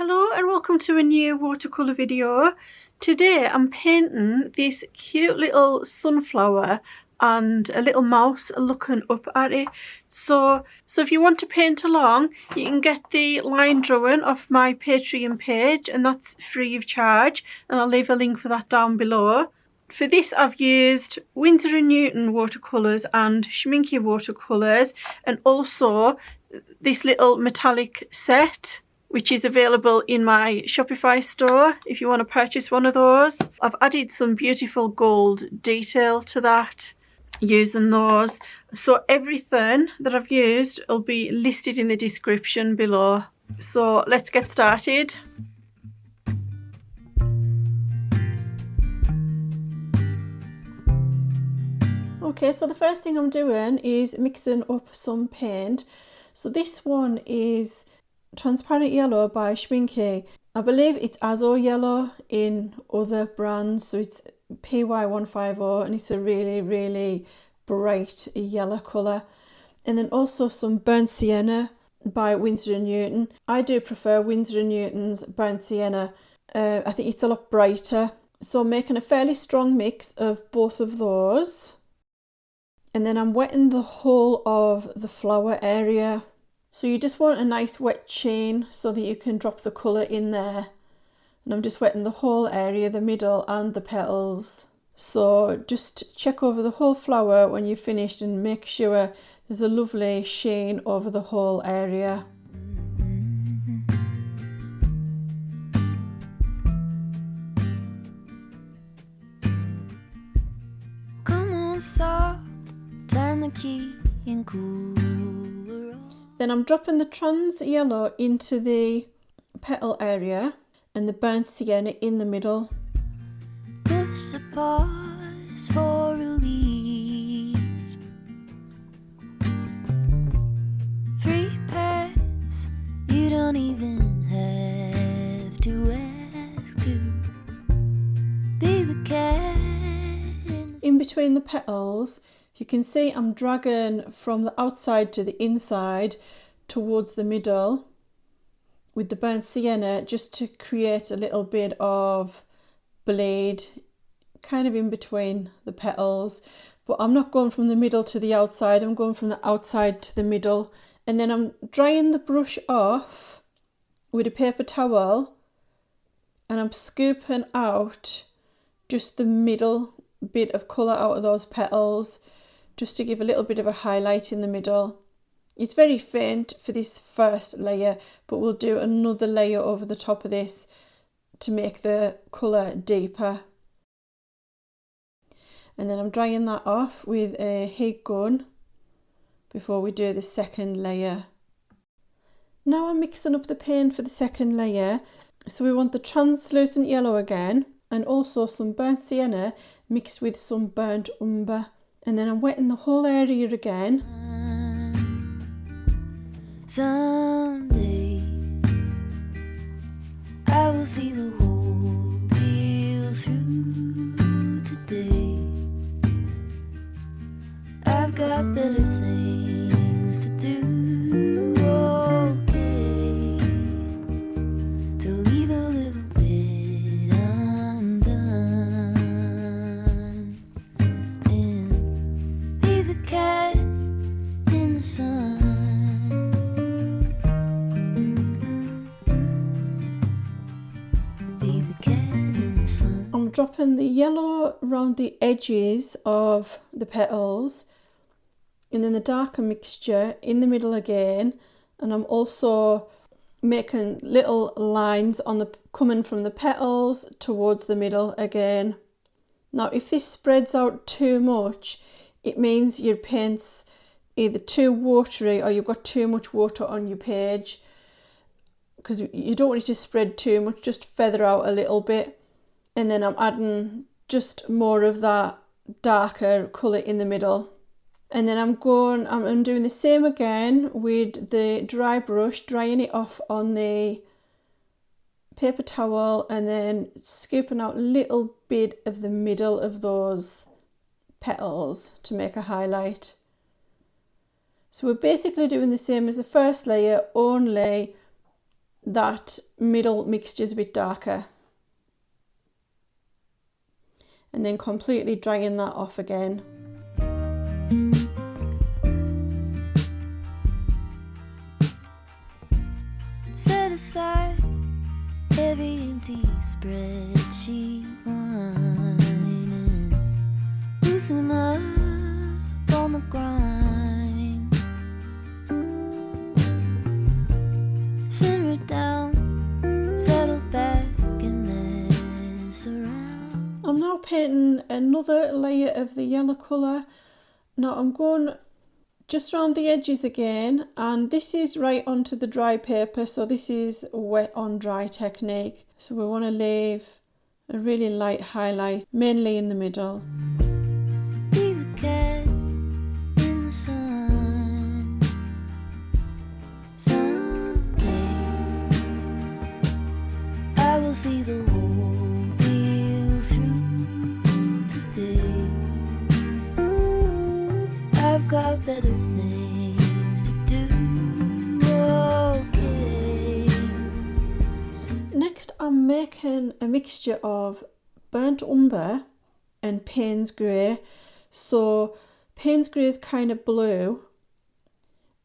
Hello and welcome to a new watercolour video. Today I'm painting this cute little sunflower and a little mouse looking up at it. So if you want to paint along, you can get the line drawing off my Patreon page, and that's free of charge, and I'll leave a link for that down below. For this I've used Winsor & Newton watercolours and Schmincke watercolours, and also this little metallic set, which is available in my Shopify store if you want to purchase one of those. I've added some beautiful gold detail to that using those. So everything that I've used will be listed in the description below. So let's get started. Okay, so the first thing I'm doing is mixing up some paint. So this one is Transparent Yellow by Schmincke. I believe it's Azo Yellow in other brands, so it's PY150, and it's a really bright yellow colour. And then also some Burnt Sienna by Winsor & Newton. I do prefer Winsor & Newton's Burnt Sienna. I think it's a lot brighter. So I'm making a fairly strong mix of both of those. And then I'm wetting the whole of the flower area. So you just want a nice wet chain so that you can drop the colour in there. And I'm just wetting the whole area, the middle and the petals. So just check over the whole flower when you've finished and make sure there's a lovely sheen over the whole area. Come on, soft, turn the key and cool. Then I'm dropping the trans yellow into the petal area and the burnt sienna in the middle. Push a pause for relief. Free pass, you don't even have to ask to be the cat. In between the petals, you can see I'm dragging from the outside to the inside towards the middle with the burnt sienna, just to create a little bit of blade kind of in between the petals. But I'm not going from the middle to the outside, I'm going from the outside to the middle. And then I'm drying the brush off with a paper towel, and I'm scooping out just the middle bit of colour out of those petals, just to give a little bit of a highlight in the middle. It's very faint for this first layer, but we'll do another layer over the top of this to make the colour deeper. And then I'm drying that off with a heat gun before we do the second layer. Now I'm mixing up the paint for the second layer. So we want the translucent yellow again, and also some burnt sienna mixed with some burnt umber. And then I'm wetting the whole area again. Someday I will see the whole deal through. Today I've got better things to do. Okay, to leave a little bit undone and be the cat in the sun. I'm dropping the yellow around the edges of the petals, and then the darker mixture in the middle again. And I'm also making little lines on the coming from the petals towards the middle again. Now if this spreads out too much, it means your paint's either too watery or you've got too much water on your page, because you don't want it to spread too much, just feather out a little bit. And then I'm adding just more of that darker colour in the middle. And then I'm doing the same again with the dry brush, drying it off on the paper towel, and then scooping out a little bit of the middle of those petals to make a highlight. So we're basically doing the same as the first layer, only that middle mixture is a bit darker. And then completely drying that off again. Set aside every empty spreadsheet line and loosen up on the grind. Simmer down, settle back and mess around. I'm now painting another layer of the yellow colour. Now I'm going just around the edges again, and this is right onto the dry paper, so this is wet on dry technique. So we want to leave a really light highlight, mainly in the middle. Be the cat in the sun. Someday I will see the whole deal through today. I've got better things to do. Okay. Next, I'm making a mixture of burnt umber and Payne's grey. So Payne's grey is kind of blue,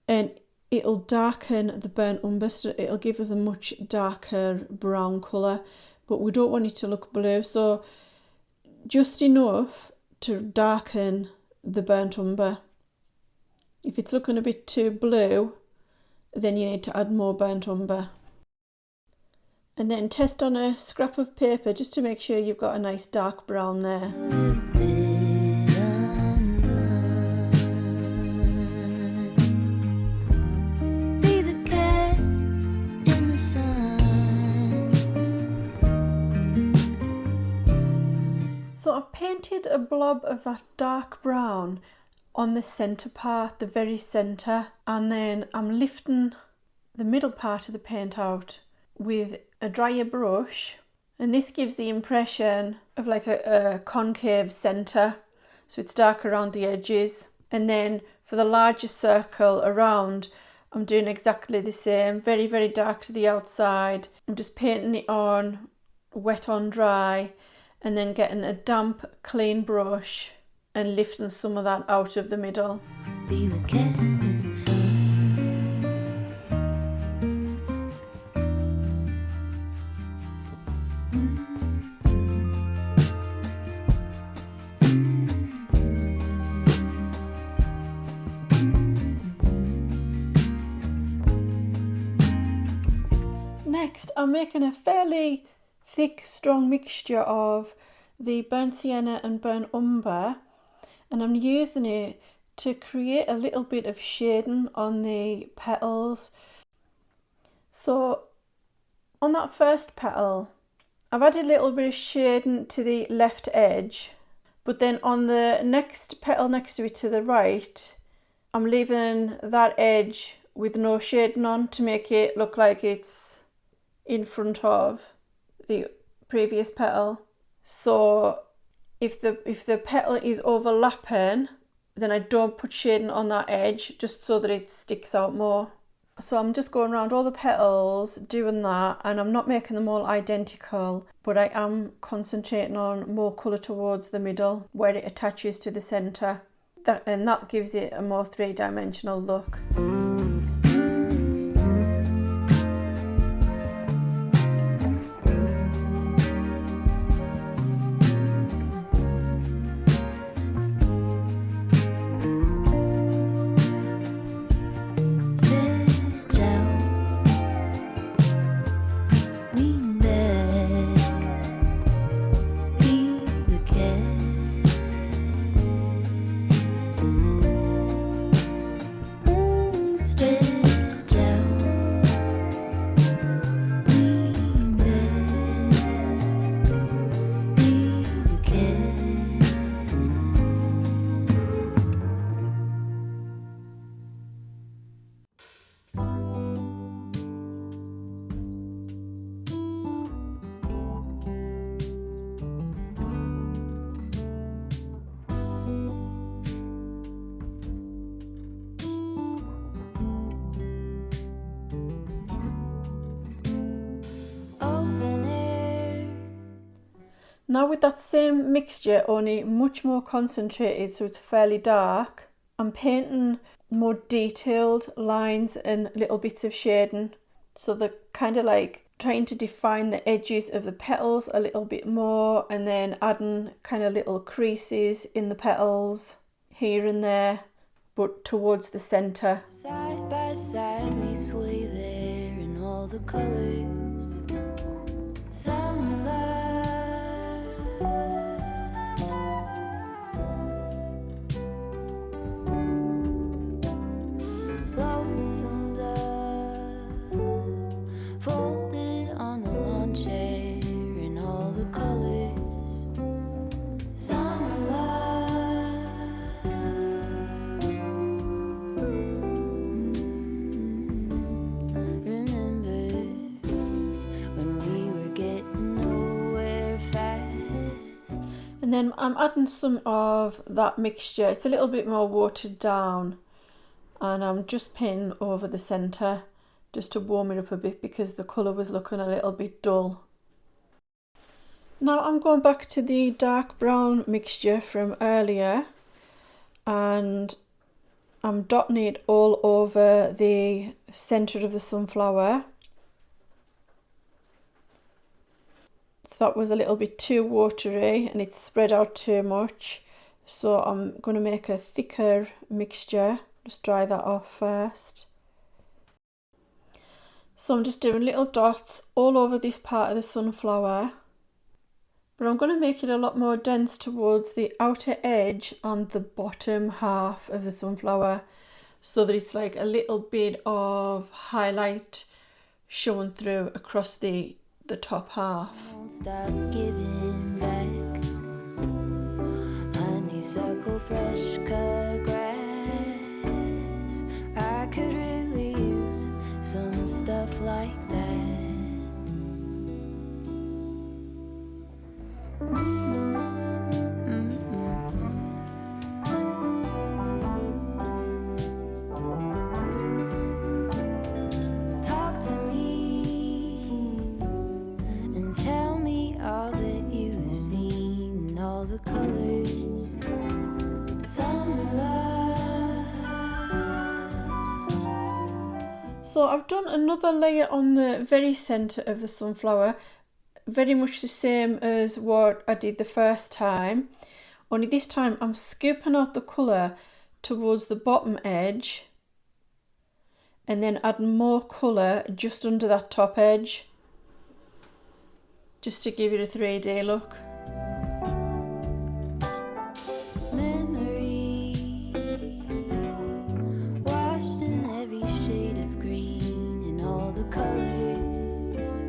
and it'll darken the burnt umber, so it'll give us a much darker brown colour, but we don't want it to look blue, so just enough to darken the burnt umber. If it's looking a bit too blue, then you need to add more burnt umber. And then test on a scrap of paper just to make sure you've got a nice dark brown there. Be the cat in the sun. So I've painted a blob of that dark brown on the centre part, the very centre, and then I'm lifting the middle part of the paint out with a drier brush, and this gives the impression of like a concave centre, so it's dark around the edges. And then for the larger circle around, I'm doing exactly the same, very, very dark to the outside. I'm just painting it on, wet on dry, and then getting a damp, clean brush and lifting some of that out of the middle. Be the cat in the sun. Next, I'm making a fairly thick, strong mixture of the burnt sienna and burnt umber, and I'm using it to create a little bit of shading on the petals. So on that first petal, I've added a little bit of shading to the left edge, but then on the next petal next to it to the right, I'm leaving that edge with no shading on to make it look like it's in front of the previous petal. So if the petal is overlapping, then I don't put shading on that edge, just so that it sticks out more. So I'm just going around all the petals doing that, and I'm not making them all identical, but I am concentrating on more colour towards the middle where it attaches to the centre, and that gives it a more three-dimensional look. Now with that same mixture, only much more concentrated, so it's fairly dark, I'm painting more detailed lines and little bits of shading. So they're kind of like trying to define the edges of the petals a little bit more, and then adding kind of little creases in the petals here and there, but towards the centre. Side by side we sway there in all the colors. Summer love, lonesome dove, folded on the lawn chair in all the colors. Summer love, remember when we were getting nowhere fast. And then I'm adding some of that mixture. It's a little bit more watered down, and I'm just painting over the centre just to warm it up a bit because the colour was looking a little bit dull. Now I'm going back to the dark brown mixture from earlier, and I'm dotting it all over the centre of the sunflower. So that was a little bit too watery and it's spread out too much, so I'm going to make a thicker mixture. Just dry that off first. So I'm just doing little dots all over this part of the sunflower, but I'm going to make it a lot more dense towards the outer edge on the bottom half of the sunflower, so that it's like a little bit of highlight showing through across the top half. Won't stop giving back. Honeysuckle, fresh cut grass. I could really use some stuff like that. Talk to me and tell me all that you've seen, all the colors. Summer love. So I've done another layer on the very centre of the sunflower, very much the same as what I did the first time, only this time I'm scooping out the colour towards the bottom edge and then adding more colour just under that top edge, just to give it a 3D look. Memories washed in every shade of green in all the colors.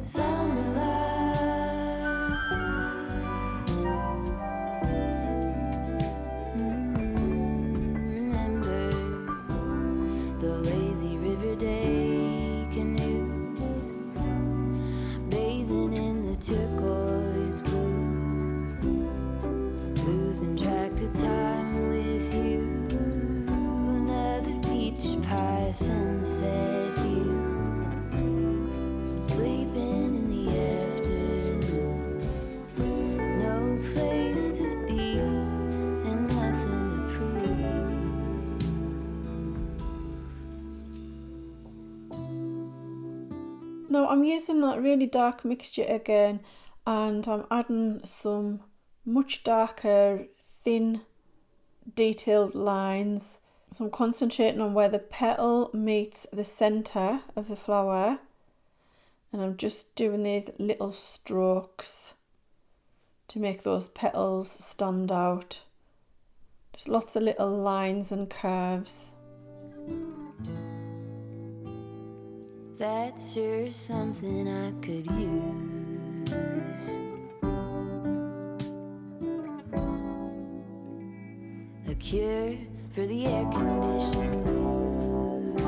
Summer love. Remember the lazy river day canoe, bathing in the turquoise blue, losing track of time with you. Another peach pie sunset view, sleeping in the afternoon. No place to be and nothing to prove. Now I'm using that really dark mixture again, and I'm adding some much darker, thin, detailed lines. So I'm concentrating on where the petal meets the centre of the flower, and I'm just doing these little strokes to make those petals stand out. Just lots of little lines and curves. That's sure something I could use. A cure for the air conditioned blues.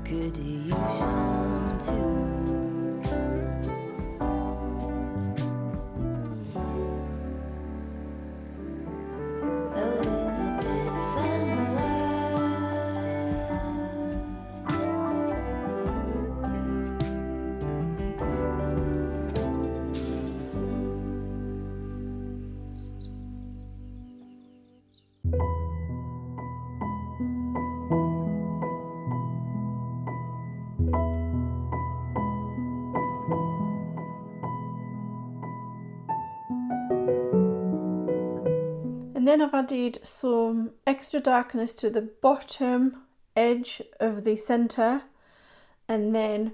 Could do you some too. A little bit of summer love. then I've added some extra darkness to the bottom edge of the centre, and then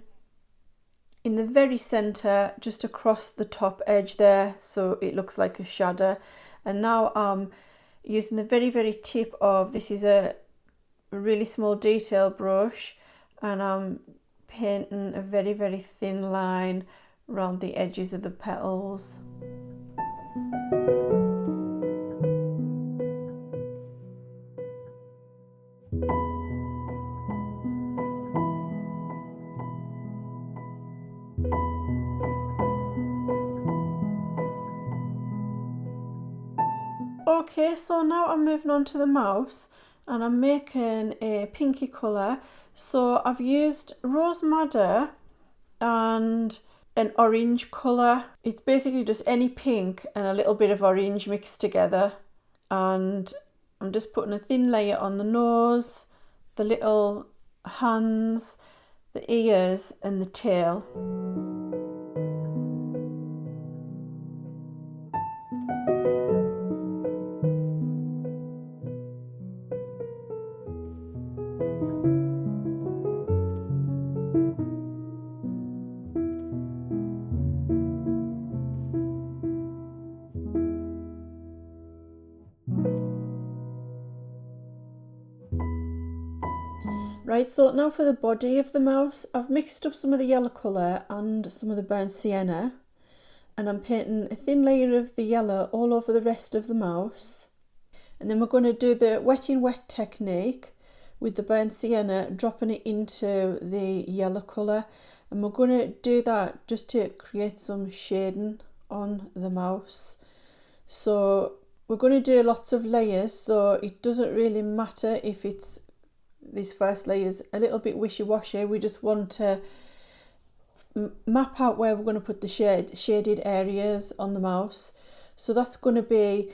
in the very centre, just across the top edge there, so it looks like a shadow. And now I'm using the very tip of, this is a really small detail brush, and I'm painting a very thin line around the edges of the petals. Okay, so now I'm moving on to the mouse, and I'm making a pinky colour. So I've used rose madder and an orange colour. It's basically just any pink and a little bit of orange mixed together. And I'm just putting a thin layer on the nose, the little hands, the ears and the tail. Right, so now for the body of the mouse, I've mixed up some of the yellow colour and some of the burnt sienna, and I'm painting a thin layer of the yellow all over the rest of the mouse. And then we're going to do the wet in wet technique with the burnt sienna, dropping it into the yellow colour, and we're going to do that just to create some shading on the mouse. So we're going to do lots of layers, so it doesn't really matter if it's this first layer is a little bit wishy-washy. We just want to map out where we're going to put the shaded areas on the mouse. So that's going to be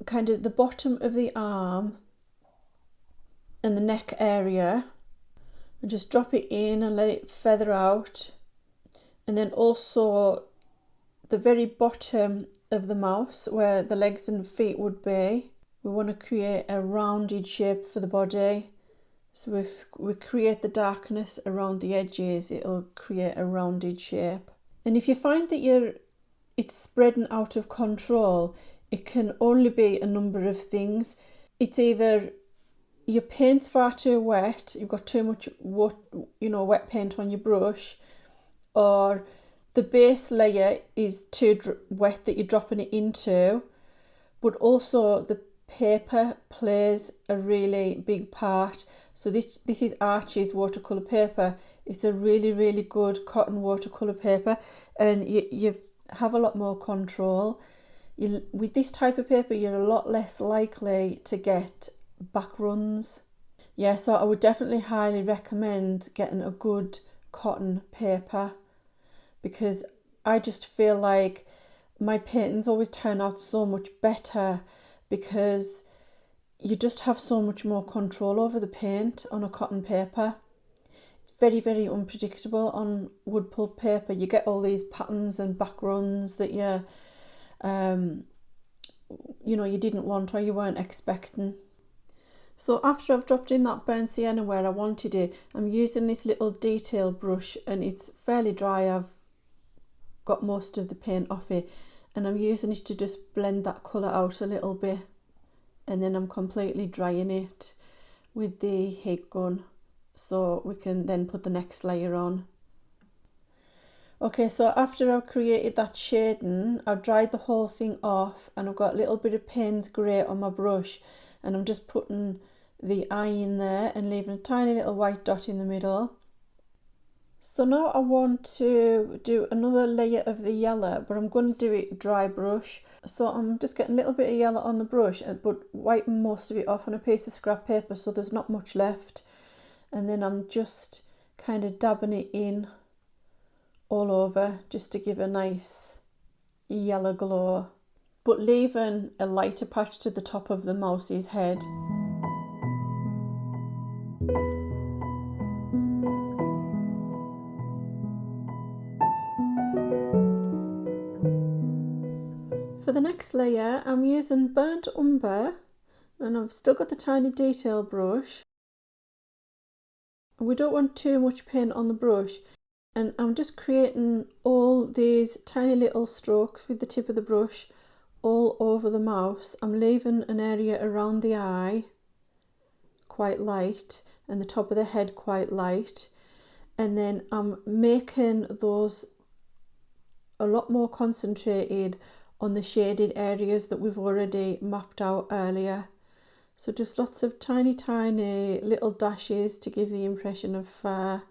kind of the bottom of the arm and the neck area, and just drop it in and let it feather out. And then also the very bottom of the mouse where the legs and feet would be, we want to create a rounded shape for the body. So if we create the darkness around the edges, it'll create a rounded shape. And if you find that it's spreading out of control, it can only be a number of things. It's either your paint's far too wet, you've got too much wet paint on your brush, or the base layer is too wet that you're dropping it into, but also the paper plays a really big part. So this is Archie's watercolour paper. It's a really good cotton watercolour paper, and you have a lot more control. With this type of paper, you're a lot less likely to get back runs. Yeah, so I would definitely highly recommend getting a good cotton paper, because I just feel like my paintings always turn out so much better because you just have so much more control over the paint on a cotton paper. It's very unpredictable on wood pulp paper. You get all these patterns and back runs that you didn't want or you weren't expecting. So after I've dropped in that burnt sienna where I wanted it, I'm using this little detail brush, and it's fairly dry. I've got most of the paint off it, and I'm using it to just blend that colour out a little bit, and then I'm completely drying it with the heat gun so we can then put the next layer on. Okay, so after I've created that shading, I've dried the whole thing off, and I've got a little bit of Payne's grey on my brush, and I'm just putting the eye in there and leaving a tiny little white dot in the middle. So now I want to do another layer of the yellow, but I'm going to do it dry brush. So I'm just getting a little bit of yellow on the brush, but wiping most of it off on a piece of scrap paper so there's not much left. And then I'm just kind of dabbing it in all over just to give a nice yellow glow, but leaving a lighter patch to the top of the mouse's head. For the next layer, I'm using burnt umber, and I've still got the tiny detail brush. We don't want too much paint on the brush, and I'm just creating all these tiny little strokes with the tip of the brush all over the mouse. I'm leaving an area around the eye quite light and the top of the head quite light, and then I'm making those a lot more concentrated on the shaded areas that we've already mapped out earlier. So just lots of tiny little dashes to give the impression of fur.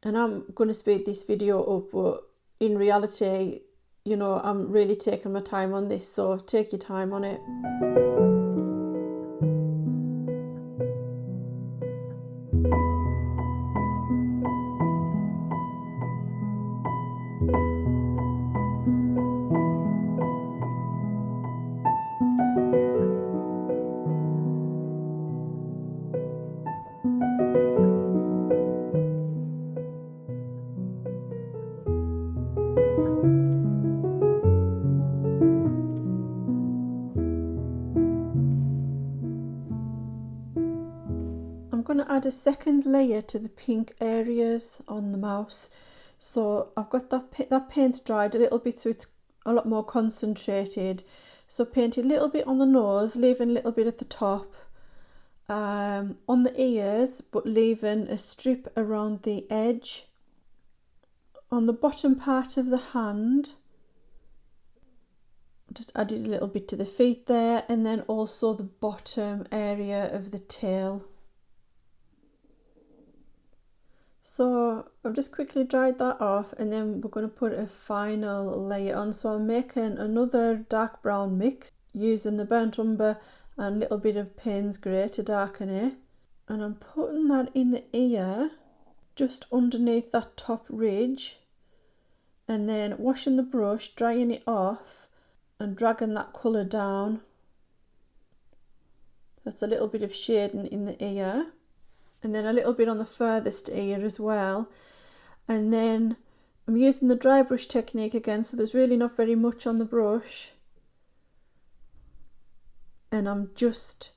And I'm going to speed this video up, but in reality, you know, I'm really taking my time on this, so take your time on it. I'm going to add a second layer to the pink areas on the mouse. So I've got that paint dried a little bit, so it's a lot more concentrated. So paint a little bit on the nose, leaving a little bit at the top, on the ears, but leaving a strip around the edge. On the bottom part of the hand, just added a little bit to the feet there, and then also the bottom area of the tail. So I've just quickly dried that off, and then we're going to put a final layer on. So I'm making another dark brown mix using the burnt umber and a little bit of Payne's grey to darken it, and I'm putting that in the ear just underneath that top ridge, and then washing the brush, drying it off and dragging that colour down. That's a little bit of shading in the ear, and then a little bit on the furthest ear as well. And then I'm using the dry brush technique again, so there's really not very much on the brush, and I'm just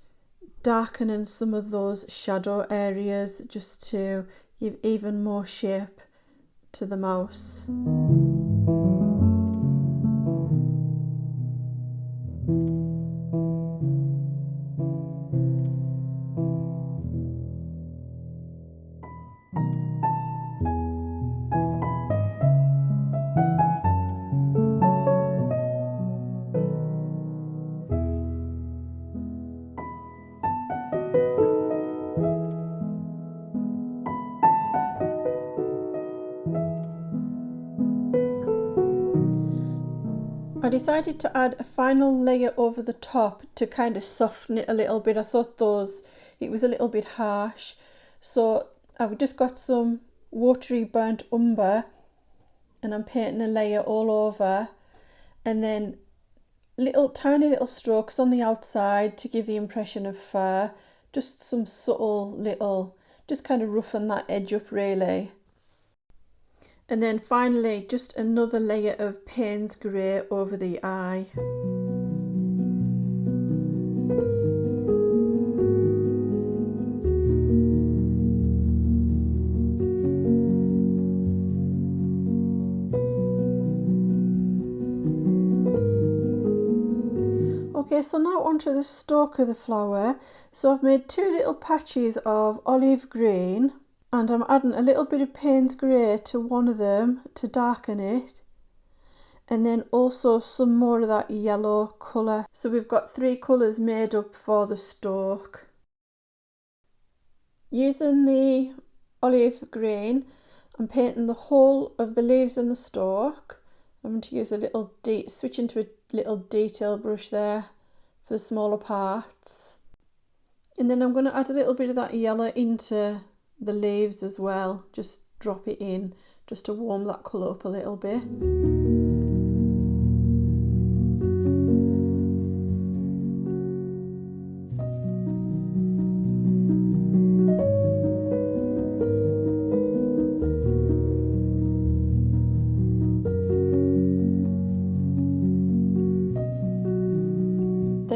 darkening some of those shadow areas just to give even more shape to the mouse. I decided to add a final layer over the top to kind of soften it a little bit. I thought it was a little bit harsh, so I've just got some watery burnt umber, and I'm painting a layer all over, and then tiny little strokes on the outside to give the impression of fur. Just some subtle little, just kind of roughen that edge up really. And then finally, just another layer of Payne's grey over the eye. Okay, so now onto the stalk of the flower. So I've made two little patches of olive green, and I'm adding a little bit of Payne's grey to one of them to darken it, and then also some more of that yellow colour. So we've got three colours made up for the stalk. Using the olive green, I'm painting the whole of the leaves and the stalk. I'm going to use a little switch into a little detail brush there for the smaller parts, and then I'm going to add a little bit of that yellow into the leaves as well. Just drop it in just to warm that colour up a little bit.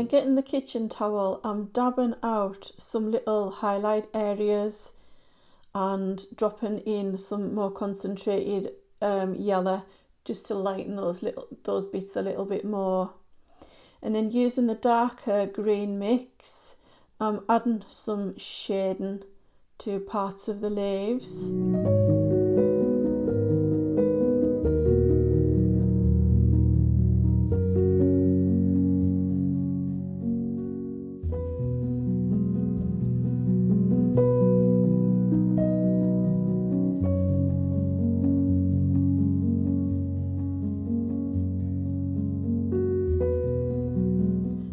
then getting the kitchen towel, I'm dabbing out some little highlight areas and dropping in some more concentrated yellow just to lighten those bits a little bit more. And then using the darker green mix, I'm adding some shading to parts of the leaves.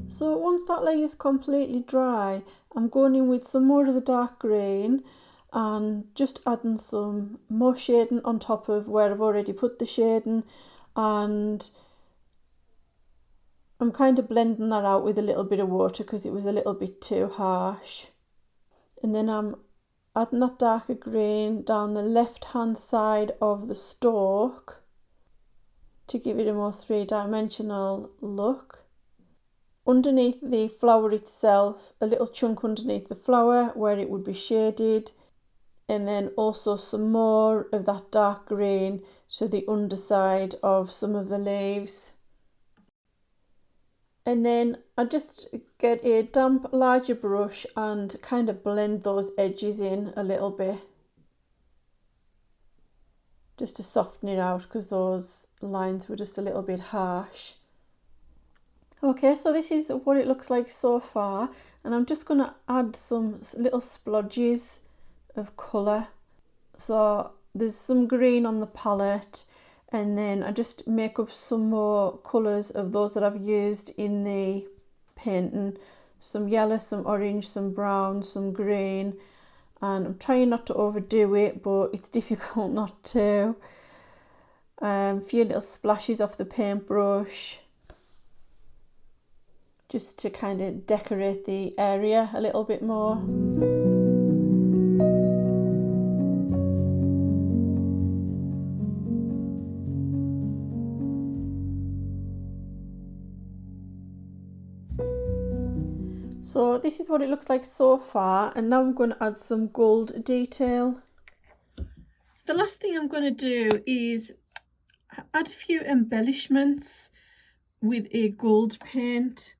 So once that layer is completely dry, I'm going in with some more of the dark green and just adding some more shading on top of where I've already put the shading, and I'm kind of blending that out with a little bit of water because it was a little bit too harsh. And then I'm adding that darker green down the left hand side of the stalk to give it a more three-dimensional look. Underneath the flower itself, a little chunk underneath the flower where it would be shaded, and then also some more of that dark green to the underside of some of the leaves. And then I just get a damp larger brush and kind of blend those edges in a little bit just to soften it out because those lines were just a little bit harsh. Okay, so this is what it looks like so far, and I'm just going to add some little splodges of colour. So there's some green on the palette, and then I just make up some more colours of those that I've used in the painting. Some yellow, some orange, some brown, some green, and I'm trying not to overdo it, but it's difficult not to. A few little splashes off the paintbrush, just to kind of decorate the area a little bit more. So this is what it looks like so far, and now I'm going to add some gold detail. So the last thing I'm going to do is add a few embellishments with a gold paint.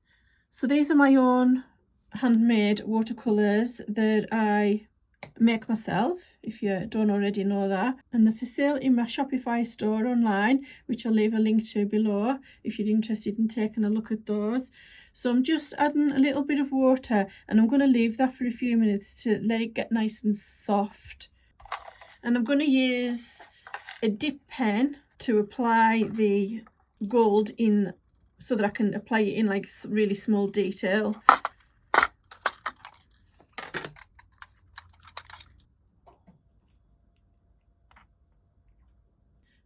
So these are my own handmade watercolours that I make myself, if you don't already know that, and they're for sale in my Shopify store online, which I'll leave a link to below if you're interested in taking a look at those. So I'm just adding a little bit of water, and I'm going to leave that for a few minutes to let it get nice and soft. And I'm going to use a dip pen to apply the gold in, so that I can apply it in like really small detail.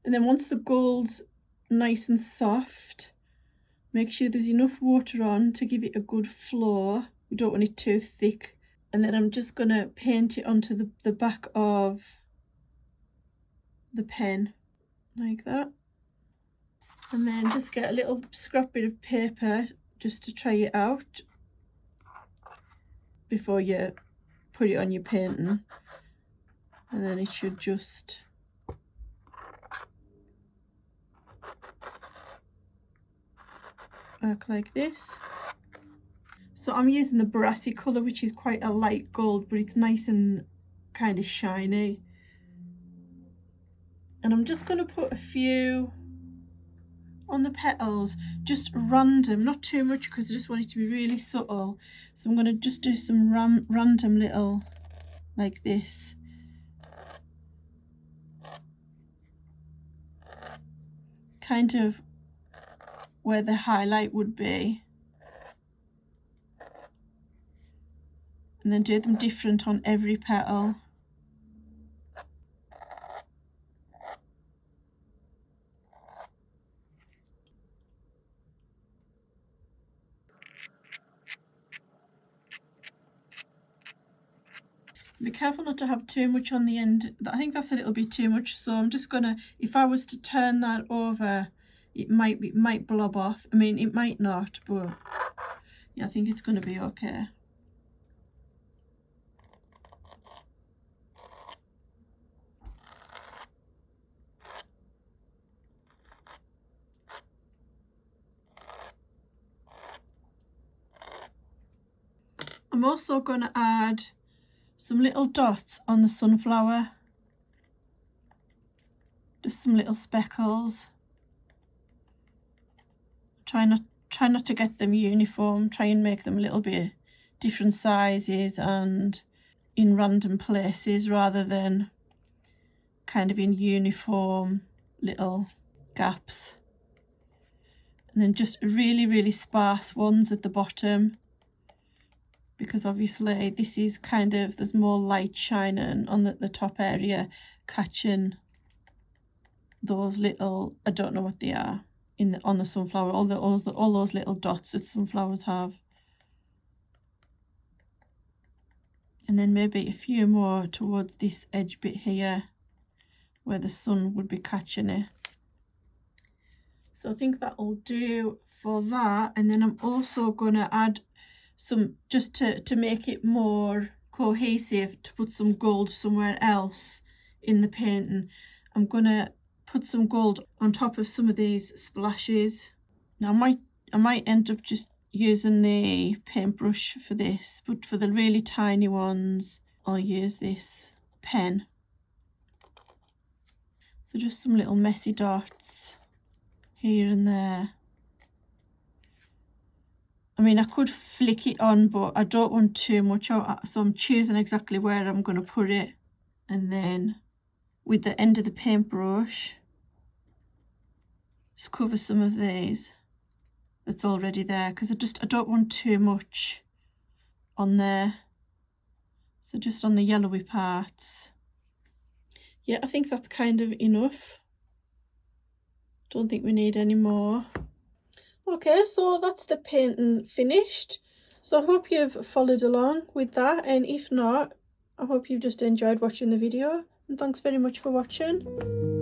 And then once the gold's nice and soft, make sure there's enough water on to give it a good flow. We don't want it too thick. And then I'm just going to paint it onto the back of the pen like that. And then just get a little scrap bit of paper just to try it out before you put it on your painting. And then it should just work like this. So I'm using the brassy colour, which is quite a light gold, but it's nice and kind of shiny. And I'm just going to put a few on the petals, just random, not too much because I just want it to be really subtle. So I'm going to just do some random little, like this. Kind of where the highlight would be. And then do them different on every petal. Be careful not to have too much on the end. I think that's a little bit too much, so I'm just gonna, if I was to turn that over, it might blob off. I mean, it might not, but Yeah, I think it's going to be okay. I'm also going to add some little dots on the sunflower, just some little speckles. Try not to get them uniform, try and make them a little bit different sizes and in random places rather than kind of in uniform little gaps. And then just really sparse ones at the bottom, because obviously this is kind of, there's more light shining on the top area, catching those little, I don't know what they are, on the sunflower, all those little dots that sunflowers have. And then maybe a few more towards this edge bit here where the sun would be catching it. So I think that'll do for that. And then I'm also going to add some, just to make it more cohesive, to put some gold somewhere else in the painting. I'm going to put some gold on top of some of these splashes. Now I might end up just using the paintbrush for this, but for the really tiny ones I'll use this pen. So just some little messy dots here and there. I mean, I could flick it on, but I don't want too much, so I'm choosing exactly where I'm going to put it. And then with the end of the paintbrush, just cover some of these that's already there, because I don't want too much on there. So just on the yellowy parts. Yeah, I think that's kind of enough. Don't think we need any more. Okay, so that's the painting finished. So I hope you've followed along with that, and if not, I hope you've just enjoyed watching the video, and thanks very much for watching.